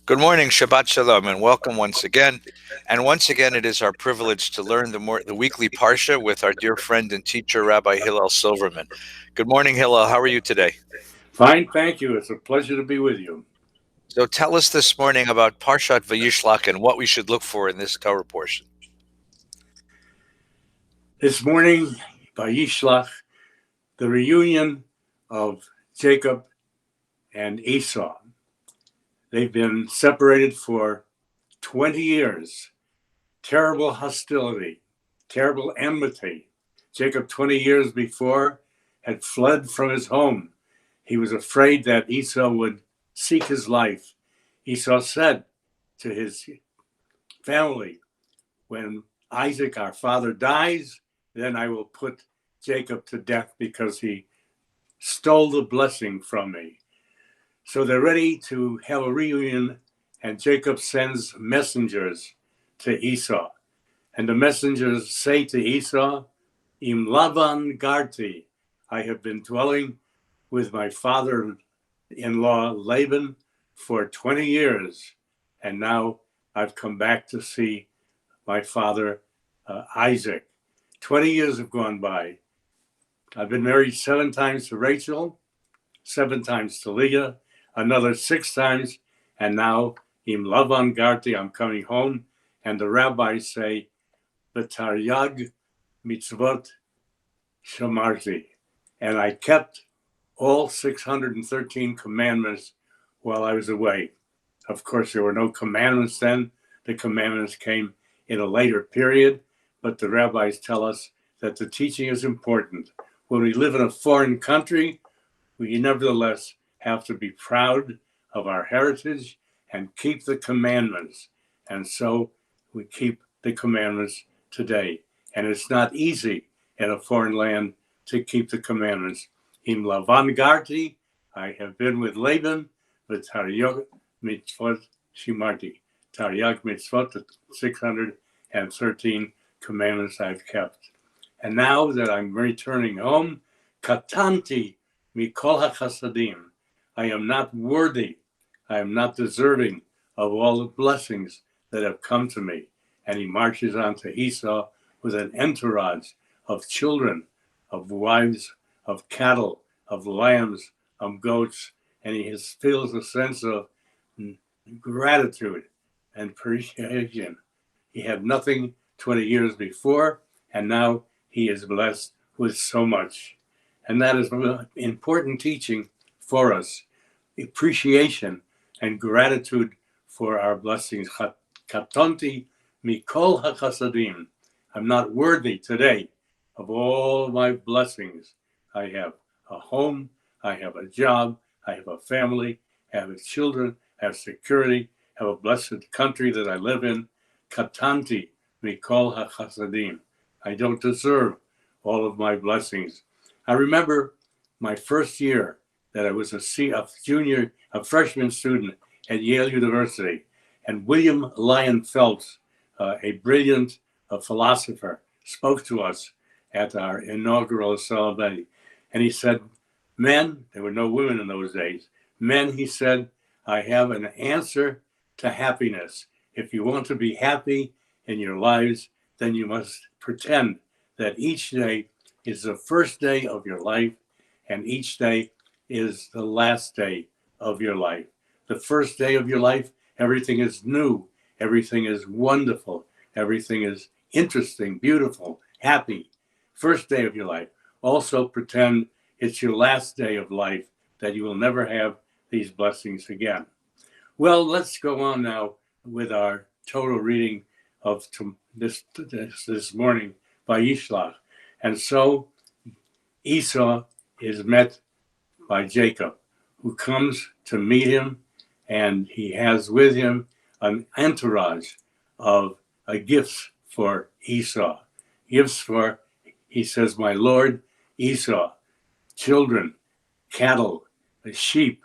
Good morning, Shabbat Shalom, and welcome once again. And once again, it is our privilege to learn the weekly Parsha with our dear friend and teacher, Rabbi Hillel Silverman. Good morning, Hillel. How are you today? Fine, thank you. It's a pleasure to be with you. So tell us this morning about Parshat Vayishlach and what we should look for in this Torah portion. This morning, by Yishlach, the reunion of Jacob and Esau. They've been separated for 20 years. Terrible hostility, terrible enmity. Jacob, 20 years before, had fled from his home. He was afraid that Esau would seek his life. Esau said to his family, when Isaac, our father, dies, then I will put Jacob to death because he stole the blessing from me. So they're ready to have a reunion, and Jacob sends messengers to Esau. And the messengers say to Esau, Im Lavan Garti, I have been dwelling with my father-in-law Laban for 20 years, and now I've come back to see my father Isaac. 20 years have gone by. I've been married 7 times to Rachel, 7 times to Leah, another 6 times, and now Im Lavan Garti, I'm coming home, and the rabbis say, B'taryag mitzvot shamarti, and I kept all 613 commandments while I was away. Of course, there were no commandments then. The commandments came in a later period, but the rabbis tell us that the teaching is important. When we live in a foreign country, we nevertheless have to be proud of our heritage and keep the commandments. And so we keep the commandments today. And it's not easy in a foreign land to keep the commandments. In Lavan Garti, I have been with Laban, with Taryag mitzvot shimarti. Taryag mitzvot, the 613 commandments I've kept. And now that I'm returning home, katanti mikol hachasadim, I am not worthy, I am not deserving of all the blessings that have come to me. And he marches on to Esau with an entourage of children, of wives, of cattle, of lambs, of goats, and he feels a sense of gratitude and appreciation. He had nothing 20 years before, and now he is blessed with so much. And that is an important teaching for us, appreciation and gratitude for our blessings. Katonti mikol hachasadim. I'm not worthy today of all my blessings. I have a home, I have a job, I have a family, I have children, I have security, I have a blessed country that I live in. Katanti mikol hachasadim. I don't deserve all of my blessings. I remember my first year that I was a freshman student at Yale University, and William Lyon Phelps, a brilliant philosopher, spoke to us at our inaugural ceremony. And he said, men, there were no women in those days, men, he said, I have an answer to happiness. If you want to be happy in your lives, then you must pretend that each day is the first day of your life and each day is the last day of your life. The first day of your life, everything is new, everything is wonderful, everything is interesting, beautiful, happy. First day of your life. Also pretend it's your last day of life, that you will never have these blessings again. Well, let's go on now with our total reading of this morning by Yishlach. And so Esau is met by Jacob, who comes to meet him, and he has with him an entourage of gifts for Esau. Gifts for, he says, my lord Esau, children, cattle, sheep,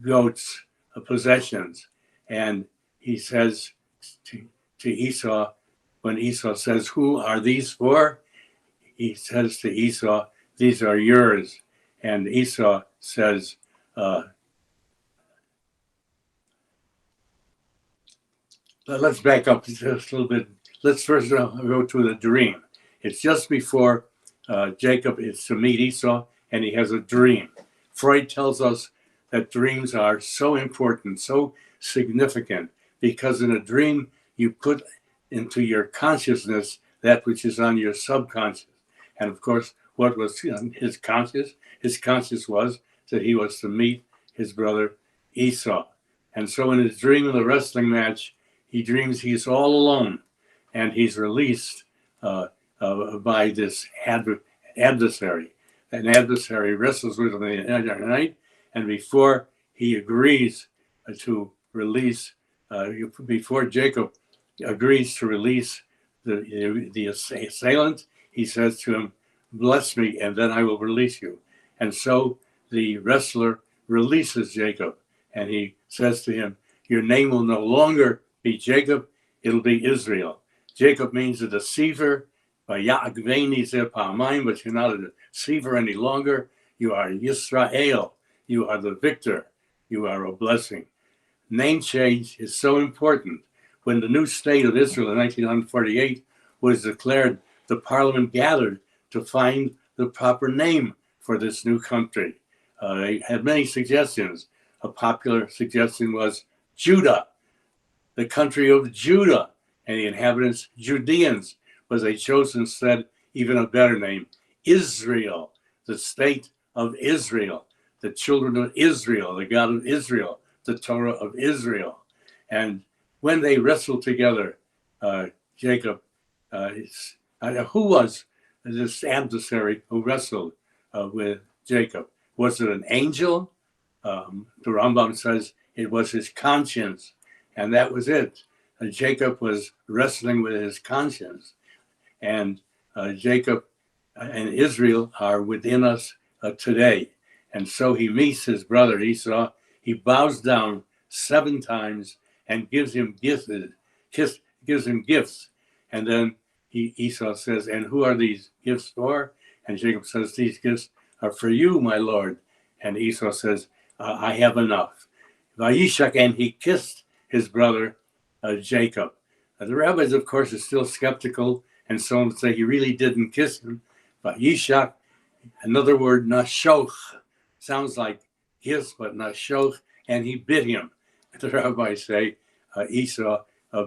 goats, possessions. And he says to Esau, when Esau says, who are these for? He says to Esau, these are yours. And Esau says, let's back up just a little bit. Let's first go to the dream. It's just before Jacob is to meet Esau, and he has a dream. Freud tells us that dreams are so important, so significant, because in a dream you put into your consciousness that which is on your subconscious. And of course, what was his conscious? His conscious was that he was to meet his brother Esau. And so in his dream of the wrestling match, he dreams he's all alone, and he's released by this adversary. An adversary wrestles with him in the night, and before he agrees to release, before Jacob agrees to release the assailant, he says to him, "Bless me, and then I will release you." And so the wrestler releases Jacob, and he says to him, "Your name will no longer be Jacob, it'll be Israel." Jacob means a deceiver, but you're not a deceiver any longer. You are Yisrael. You are the victor. You are a blessing. Name change is so important. When the new state of Israel in 1948 was declared, the parliament gathered to find the proper name for this new country. They had many suggestions. A popular suggestion was Judah, the country of Judah, and the inhabitants Judeans, but they chose instead even a better name, Israel, the state of Israel, the children of Israel, the God of Israel, the Torah of Israel. And when they wrestled together, Jacob, who was this adversary who wrestled with Jacob? Was it an angel? The Rambam says it was his conscience, and that was it. Jacob was wrestling with his conscience, and Jacob and Israel are within us today. And so he meets his brother Esau. He bows down 7 times and gives him gifts. And then Esau says, "And who are these gifts for?" And Jacob says, "These gifts are for you, my lord." And Esau says, "I have enough." Vayishak, and he kissed his brother Jacob. The rabbis, of course, are still skeptical, and some say he really didn't kiss him. Vayishak, another word, nashoch, sounds like kiss, but nashoch, and he bit him. The rabbis say Esau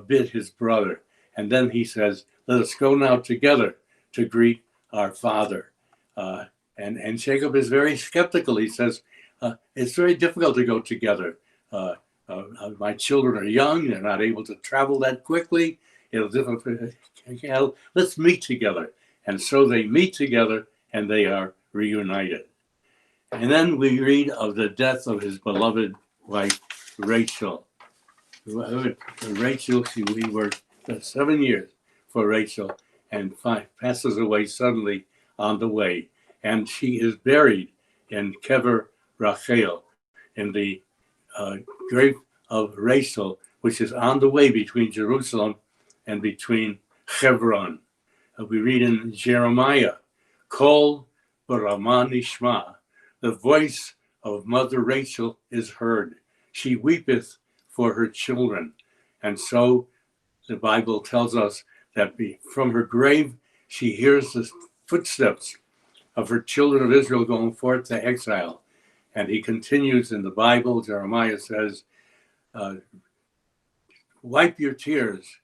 bit his brother. And then he says, "Let us go now together to greet our father." And Jacob is very skeptical. He says, "It's very difficult to go together. My children are young. They're not able to travel that quickly. Let's meet together." And so they meet together, and they are reunited. And then we read of the death of his beloved wife, Rachel. Rachel, we were 7 years for Rachel, and passes away suddenly on the way. And she is buried in Kever Rachel, in the grave of Rachel, which is on the way between Jerusalem and between Hebron. We read in Jeremiah, "Kol Barama Nishma," the voice of Mother Rachel is heard. She weepeth for her children. And so the Bible tells us that from her grave, she hears the footsteps of her children of Israel going forth to exile. And he continues in the Bible, Jeremiah says, "Wipe your tears,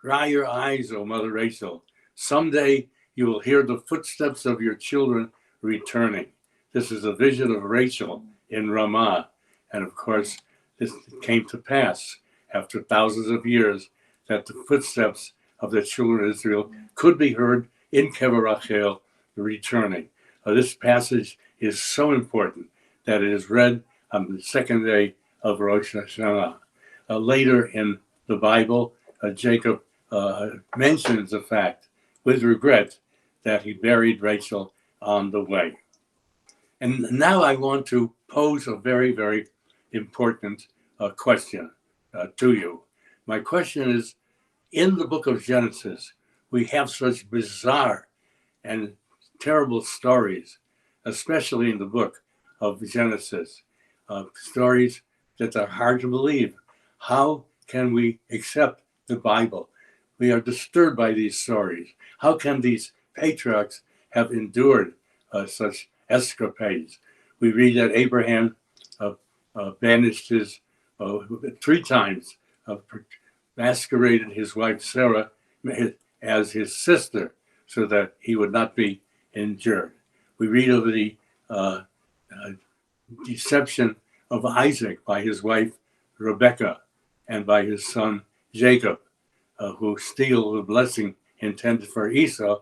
dry your eyes, O Mother Rachel. Someday you will hear the footsteps of your children returning." This is a vision of Rachel in Ramah. And of course, this came to pass after thousands of years, that the footsteps of the children of Israel could be heard in Kever Rachel returning. This passage is so important that it is read on the 2nd day of Rosh Hashanah. Later in the Bible, Jacob mentions the fact, with regret, that he buried Rachel on the way. And now I want to pose a very, very important question to you. My question is, in the book of Genesis, we have such bizarre and terrible stories, especially in the book of Genesis, stories that are hard to believe. How can we accept the Bible? We are disturbed by these stories. How can these patriarchs have endured such escapades? We read that Abraham banished his 3 times, masqueraded his wife Sarah as his sister so that he would not be injured. We read of the deception of Isaac by his wife Rebekah and by his son Jacob, who steal the blessing intended for Esau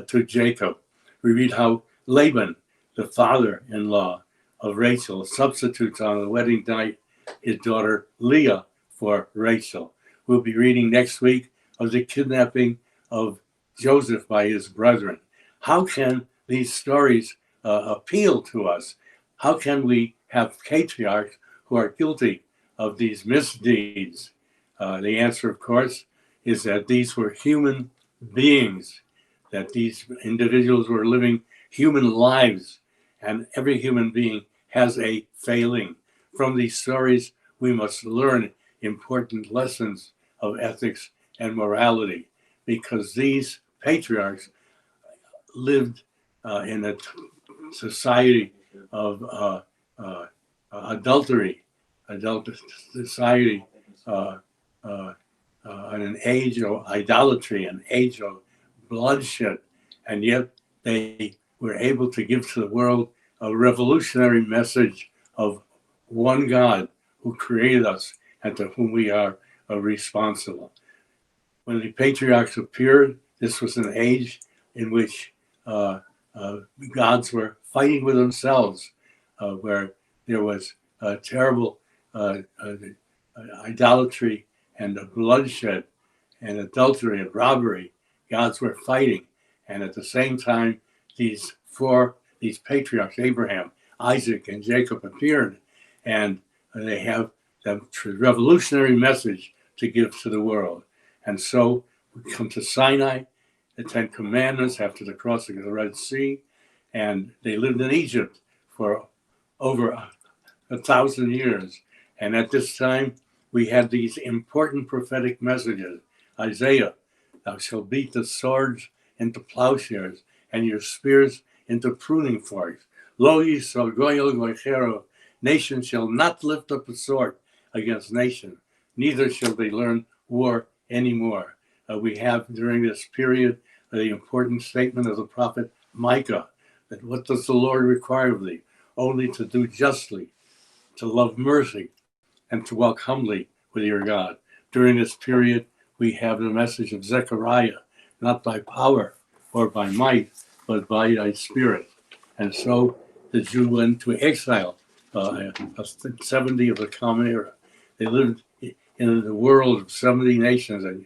to Jacob. We read how Laban, the father-in-law of Rachel, substitutes on the wedding night his daughter Leah for Rachel. We'll be reading next week of the kidnapping of Joseph by his brethren. How can these stories appeal to us? How can we have patriarchs who are guilty of these misdeeds? The answer, of course, is that these were human beings, that these individuals were living human lives, and every human being has a failing. From these stories, we must learn important lessons of ethics and morality, because these patriarchs lived in a society of adultery, society, in an age of idolatry, an age of bloodshed, and yet they were able to give to the world a revolutionary message of one God who created us and to whom we are responsible. When the patriarchs appeared, this was an age in which gods were fighting with themselves, where there was terrible idolatry and bloodshed and adultery and robbery. Gods were fighting. And at the same time, these patriarchs, Abraham, Isaac, and Jacob, appeared, and they have the revolutionary message to give to the world. And so we come to Sinai, the 10 Commandments after the crossing of the Red Sea, and they lived in Egypt for over 1,000 years. And at this time, we had these important prophetic messages. Isaiah, thou shalt beat the swords into plowshares and your spears into pruning forks. Lo yisrael goyel goychero, nation shall not lift up a sword against nation, neither shall they learn war anymore. We have during this period the important statement of the prophet Micah, that what does the Lord require of thee? Only to do justly, to love mercy, and to walk humbly with your God. During this period, we have the message of Zechariah, not by power or by might, but by thy spirit. And so the Jew went to exile, 70 of the Common Era. They lived in the world of 70 nations, and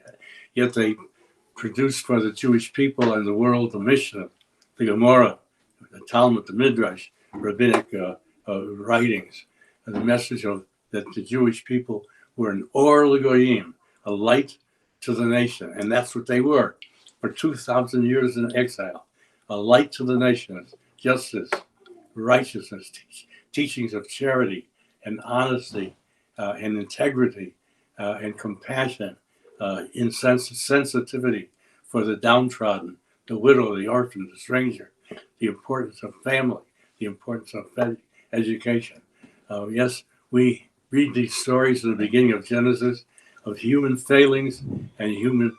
yet they produced for the Jewish people and the world the Mishnah, the Gemara, the Talmud, the Midrash, rabbinic writings, and the message of that the Jewish people were an or l'goyim, a light to the nation, and that's what they were for 2,000 years in exile, a light to the nations, justice, righteousness, teachings of charity and honesty and integrity and compassion, sensitivity for the downtrodden, the widow, the orphan, the stranger, the importance of family, the importance of education. Yes, we read these stories in the beginning of Genesis of human failings and human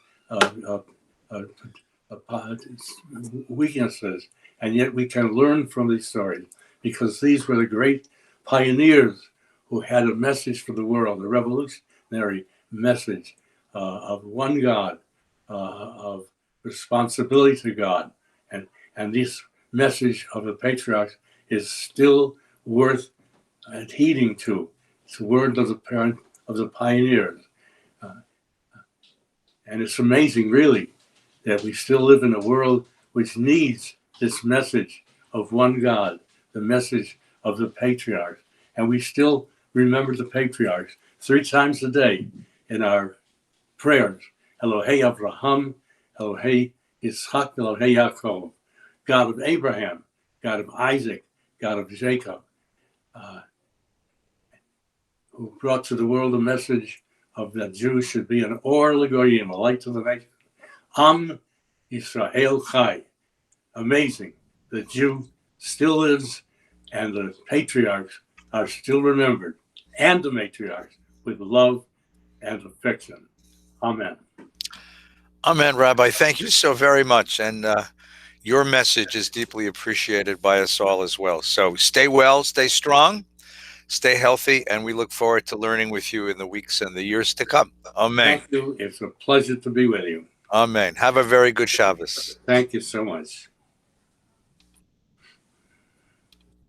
weaknesses, and yet we can learn from these stories because these were the great pioneers who had a message for the world, a revolutionary message of one God, of responsibility to God, and this message of the patriarchs is still worth heeding to. It's the word of the pioneers, and it's amazing, really, that we still live in a world which needs this message of one God, the message of the patriarchs, and we still remember the patriarchs 3 times a day in our prayers. Elohei Avraham, Elohei Yitzchak, Elohei Yaakov, God of Abraham, God of Isaac, God of Jacob, who brought to the world a message of the Jew should be an or l'goyim, a light to the nation. Am Yisrael Chai. Amazing. The Jew still is, and the patriarchs are still remembered, and the matriarchs, with love and affection. Amen. Amen, Rabbi. Thank you so very much. And your message is deeply appreciated by us all as well. So stay well, stay strong, stay healthy, and we look forward to learning with you in the weeks and the years to come. Amen. Thank you. It's a pleasure to be with you. Amen. Have a very good Shabbos. Thank you so much.